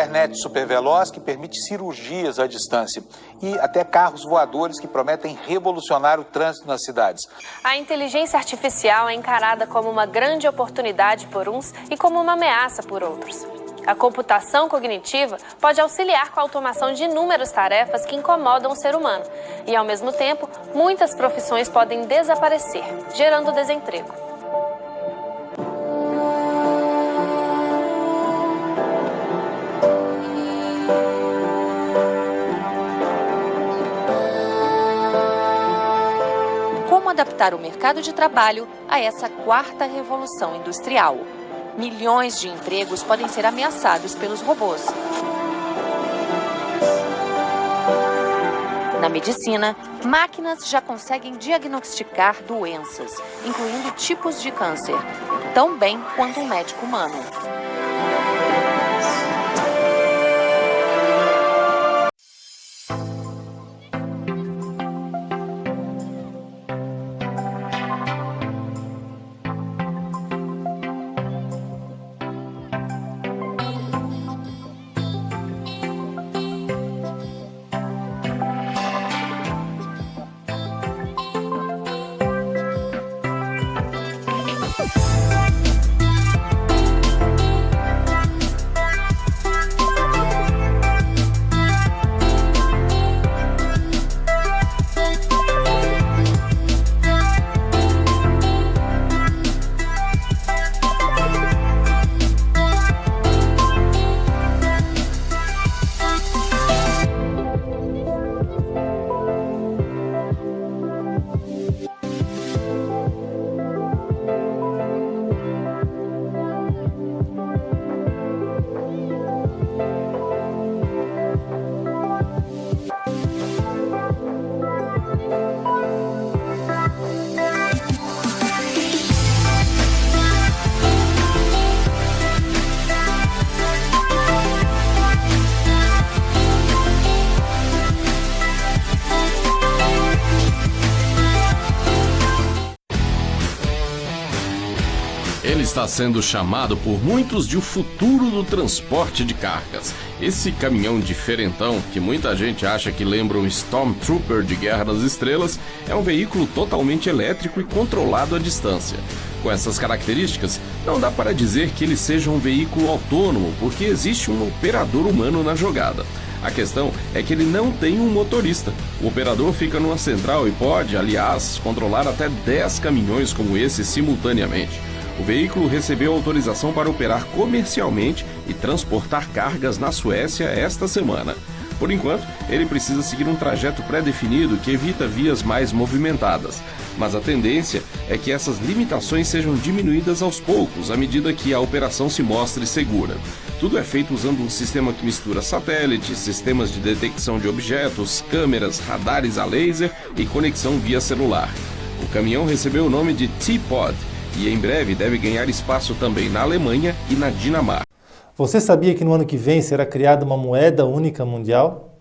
Internet superveloz que permite cirurgias à distância e até carros voadores que prometem revolucionar o trânsito nas cidades. A inteligência artificial é encarada como uma grande oportunidade por uns e como uma ameaça por outros. A computação cognitiva pode auxiliar com a automação de inúmeras tarefas que incomodam o ser humano e, ao mesmo tempo, muitas profissões podem desaparecer, gerando desemprego. Como adaptar o mercado de trabalho a essa quarta revolução industrial? Milhões de empregos podem ser ameaçados pelos robôs. Na medicina, máquinas já conseguem diagnosticar doenças, incluindo tipos de câncer, tão bem quanto um médico humano. Ele está sendo chamado por muitos de o futuro do transporte de cargas. Esse caminhão diferentão, que muita gente acha que lembra um Stormtrooper de Guerra nas Estrelas, é um veículo totalmente elétrico e controlado à distância. Com essas características, não dá para dizer que ele seja um veículo autônomo, porque existe um operador humano na jogada. A questão é que ele não tem um motorista. O operador fica numa central e pode, aliás, controlar até 10 caminhões como esse simultaneamente. O veículo recebeu autorização para operar comercialmente e transportar cargas na Suécia esta semana. Por enquanto, ele precisa seguir um trajeto pré-definido que evita vias mais movimentadas. Mas a tendência é que essas limitações sejam diminuídas aos poucos, à medida que a operação se mostre segura. Tudo é feito usando um sistema que mistura satélites, sistemas de detecção de objetos, câmeras, radares a laser e conexão via celular. O caminhão recebeu o nome de T-Pod e em breve deve ganhar espaço também na Alemanha e na Dinamarca. Você sabia que no ano que vem será criada uma moeda única mundial?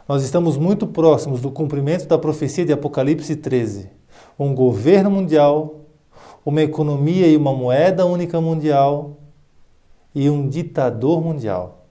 Nós estamos muito próximos do cumprimento da profecia de Apocalipse 13. Um governo mundial, uma economia e uma moeda única mundial e um ditador mundial.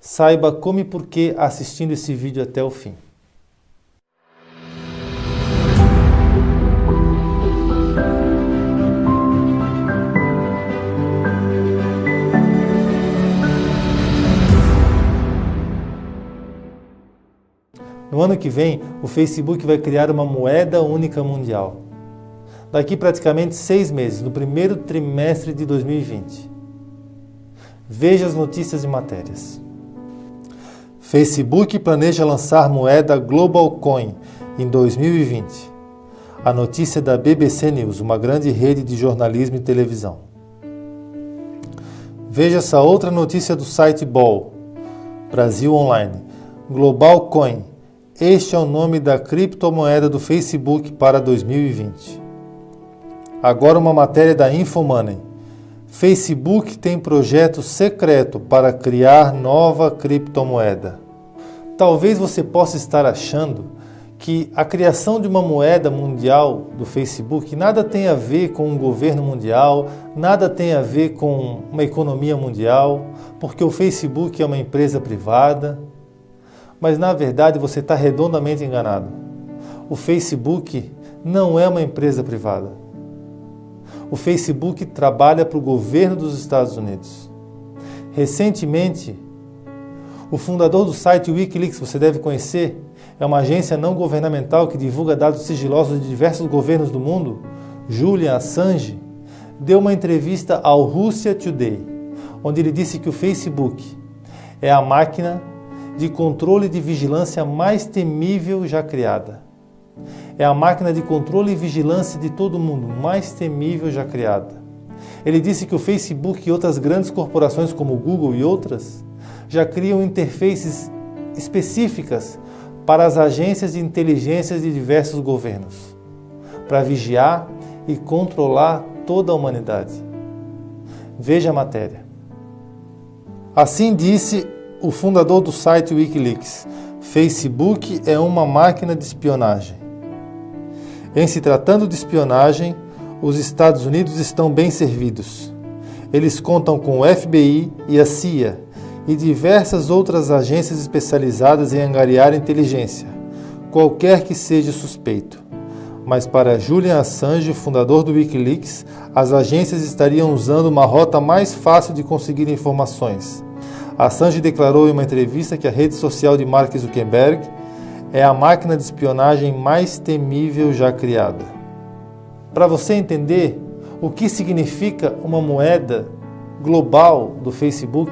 Saiba como e por que assistindo esse vídeo até o fim. No ano que vem, o Facebook vai criar uma moeda única mundial. Daqui praticamente 6 meses, no primeiro trimestre de 2020. Veja as notícias e matérias. Facebook planeja lançar moeda Global Coin em 2020. A notícia da BBC News, uma grande rede de jornalismo e televisão. Veja essa outra notícia do site Ball, Brasil Online. Global Coin. Este é o nome da criptomoeda do Facebook para 2020. Agora uma matéria da Infomoney. Facebook tem projeto secreto para criar nova criptomoeda. Talvez você possa estar achando que a criação de uma moeda mundial do Facebook nada tem a ver com um governo mundial, nada tem a ver com uma economia mundial, porque o Facebook é uma empresa privada. Mas na verdade você está redondamente enganado. O Facebook não é uma empresa privada. O Facebook trabalha para o governo dos Estados Unidos. Recentemente, o fundador do site Wikileaks, você deve conhecer, é uma agência não governamental que divulga dados sigilosos de diversos governos do mundo, Julian Assange, deu uma entrevista ao Russia Today, onde ele disse que o Facebook é a máquina de controle e de vigilância mais temível já criada. É a máquina de controle e vigilância de todo mundo mais temível já criada. Ele disse que o Facebook e outras grandes corporações como o Google e outras já criam interfaces específicas para as agências de inteligência de diversos governos, para vigiar e controlar toda a humanidade. Veja a matéria. Assim disse o fundador do site Wikileaks: Facebook é uma máquina de espionagem. Em se tratando de espionagem, os Estados Unidos estão bem servidos. Eles contam com o FBI e a CIA e diversas outras agências especializadas em angariar inteligência, qualquer que seja suspeito. Mas para Julian Assange, fundador do Wikileaks, as agências estariam usando uma rota mais fácil de conseguir informações. Assange declarou em uma entrevista que a rede social de Mark Zuckerberg é a máquina de espionagem mais temível já criada. Para você entender o que significa uma moeda global do Facebook,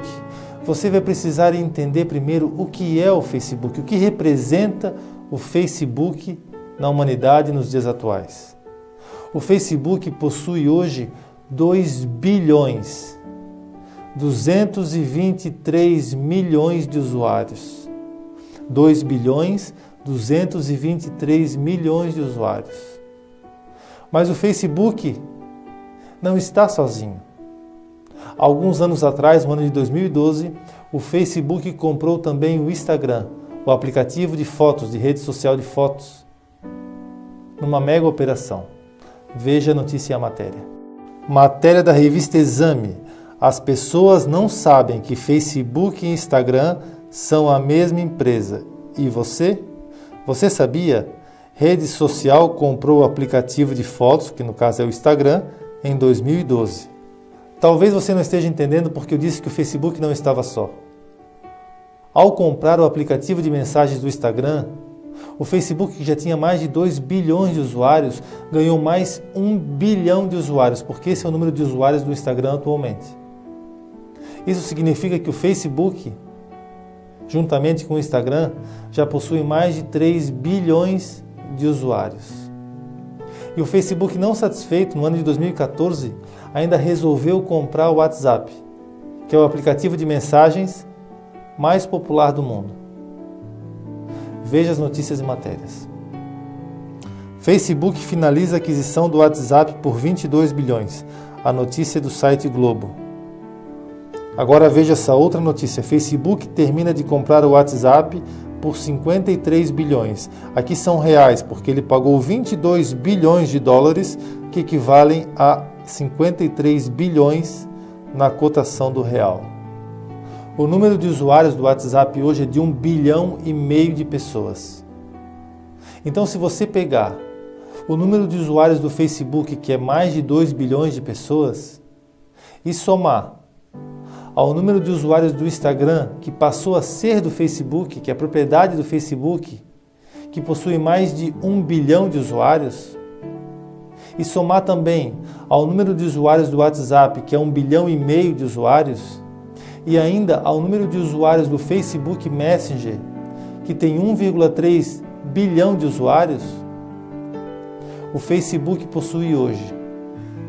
você vai precisar entender primeiro o que é o Facebook, o que representa o Facebook na humanidade nos dias atuais. O Facebook possui hoje 2 bilhões, 223 milhões de usuários. 2 bilhões, 223 milhões de usuários. Mas o Facebook não está sozinho. Alguns anos atrás, no ano de 2012, o Facebook comprou também o Instagram, o aplicativo de fotos, de rede social de fotos, numa mega operação. Veja a notícia e a matéria. Matéria da revista Exame. As pessoas não sabem que Facebook e Instagram são a mesma empresa. E você? Você sabia? Rede social comprou o aplicativo de fotos, que no caso é o Instagram, em 2012. Talvez você não esteja entendendo porque eu disse que o Facebook não estava só. Ao comprar o aplicativo de mensagens do Instagram, o Facebook, que já tinha mais de 2 bilhões de usuários, ganhou mais 1 bilhão de usuários, porque esse é o número de usuários do Instagram atualmente. Isso significa que o Facebook, juntamente com o Instagram, já possui mais de 3 bilhões de usuários. E o Facebook, não satisfeito, no ano de 2014, ainda resolveu comprar o WhatsApp, que é o aplicativo de mensagens mais popular do mundo. Veja as notícias e matérias. Facebook finaliza a aquisição do WhatsApp por 22 bilhões. A notícia é do site Globo. Agora veja essa outra notícia. Facebook termina de comprar o WhatsApp por 53 bilhões. Aqui são reais, porque ele pagou 22 bilhões de dólares, que equivalem a 53 bilhões na cotação do real. O número de usuários do WhatsApp hoje é de 1,5 bilhão de pessoas. Então, se você pegar o número de usuários do Facebook, que é mais de 2 bilhões de pessoas, e somar ao número de usuários do Instagram, que passou a ser do Facebook, que é propriedade do Facebook, que possui mais de 1 bilhão de usuários, e somar também ao número de usuários do WhatsApp, que é 1,5 bilhão de usuários, e ainda ao número de usuários do Facebook Messenger, que tem 1,3 bilhão de usuários, o Facebook possui hoje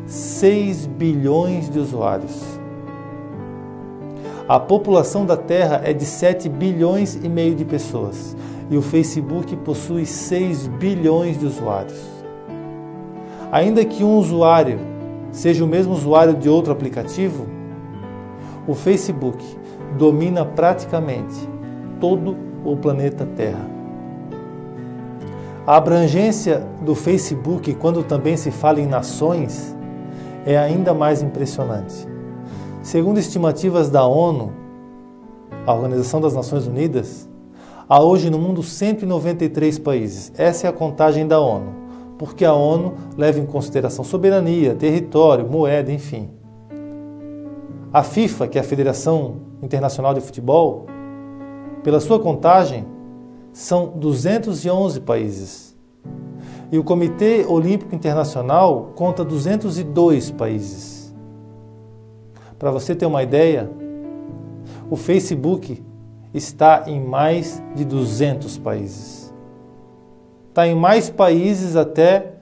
6 bilhões de usuários. A população da Terra é de 7,5 bilhões de pessoas e o Facebook possui 6 bilhões de usuários. Ainda que um usuário seja o mesmo usuário de outro aplicativo, o Facebook domina praticamente todo o planeta Terra. A abrangência do Facebook, quando também se fala em nações, é ainda mais impressionante. Segundo estimativas da ONU, a Organização das Nações Unidas, há hoje no mundo 193 países. Essa é a contagem da ONU, porque a ONU leva em consideração soberania, território, moeda, enfim. A FIFA, que é a Federação Internacional de Futebol, pela sua contagem, são 211 países. E o Comitê Olímpico Internacional conta 202 países. Para você ter uma ideia, o Facebook está em mais de 200 países. Está em mais países até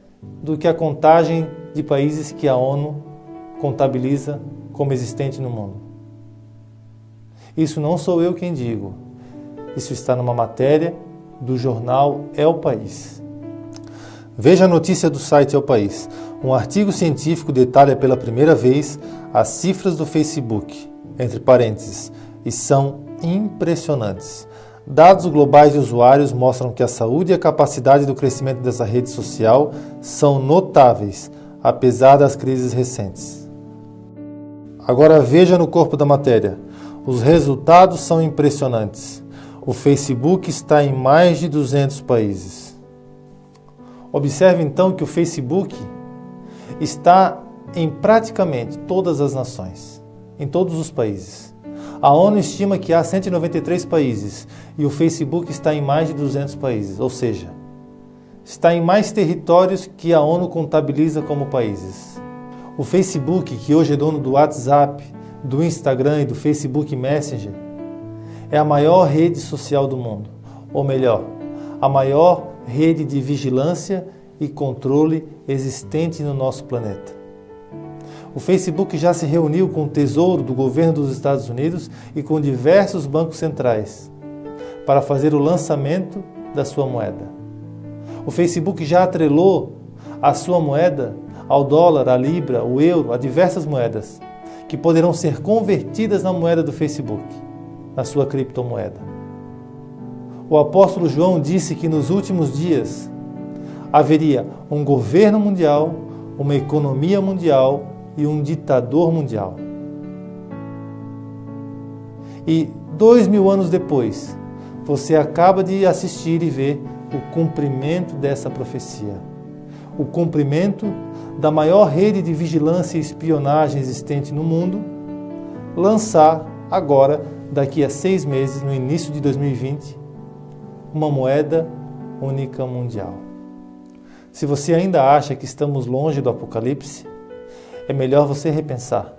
do que a contagem de países que a ONU contabiliza como existente no mundo. Isso não sou eu quem digo. Isso está numa matéria do jornal É o País. Veja a notícia do site É o País. Um artigo científico detalha pela primeira vez as cifras do Facebook, entre parênteses, e são impressionantes. Dados globais de usuários mostram que a saúde e a capacidade do crescimento dessa rede social são notáveis, apesar das crises recentes. Agora veja no corpo da matéria. Os resultados são impressionantes. O Facebook está em mais de 200 países. Observe então que o Facebook está em praticamente todas as nações, em todos os países. A ONU estima que há 193 países e o Facebook está em mais de 200 países, ou seja, está em mais territórios que a ONU contabiliza como países. O Facebook, que hoje é dono do WhatsApp, do Instagram e do Facebook Messenger, é a maior rede social do mundo, ou melhor, a maior rede de vigilância e controle existente no nosso planeta. O Facebook já se reuniu com o Tesouro do governo dos Estados Unidos e com diversos bancos centrais para fazer o lançamento da sua moeda. O Facebook já atrelou a sua moeda ao dólar, à libra, ao euro, a diversas moedas que poderão ser convertidas na moeda do Facebook, na sua criptomoeda. O apóstolo João disse que nos últimos dias haveria um governo mundial, uma economia mundial e um ditador mundial. E 2000 anos depois, você acaba de assistir e ver o cumprimento dessa profecia. O cumprimento da maior rede de vigilância e espionagem existente no mundo, lançar agora, daqui a 6 meses, no início de 2020, uma moeda única mundial. Se você ainda acha que estamos longe do Apocalipse, é melhor você repensar,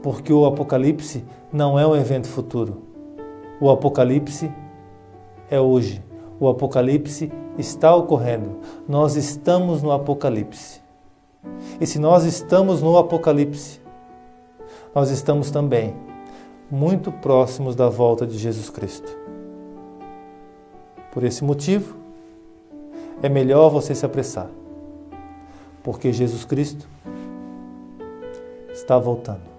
porque o Apocalipse não é um evento futuro. O Apocalipse é hoje. O Apocalipse está ocorrendo. Nós estamos no Apocalipse. E se nós estamos no Apocalipse, nós estamos também muito próximos da volta de Jesus Cristo. Por esse motivo, é melhor você se apressar, porque Jesus Cristo está voltando.